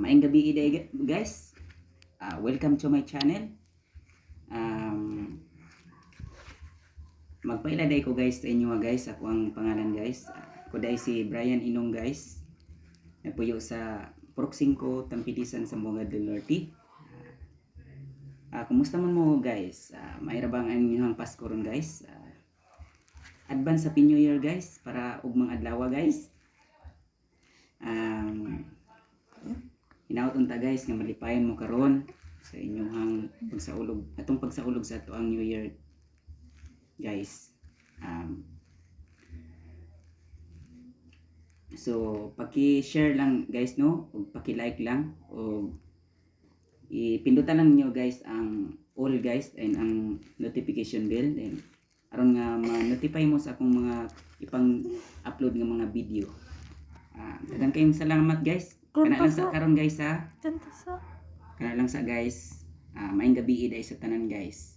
Maayong gabi guys. Welcome to my channel. Magpailaday ko guys sa inyo guys. Ako ang pangalan guys. Ako dahil si Brian Inong guys. Nagpuyo sa Purok 5, Tampidisan, Zamboanga del Norte. Kumusta man mo guys? Mairabang ang inyong Pasko ron guys. Advance Happy New Year guys para ugmang adlaw guys. Hinaot unta guys nga malipayon mo karon sa inyong pagsaulog, atong pagsaulog sa ato ang New Year guys. So paki-share lang guys no, ug paki-like lang, ug ipindutan lang niyo guys ang all guys and ang notification bell, then aron nga ma-notify mo sa akong mga ipang-upload nga mga video. Daghang kayong salamat guys. Kana lang sa karon guys ha. Kana lang sa guys. Maayong gabi dahil sa tanan guys.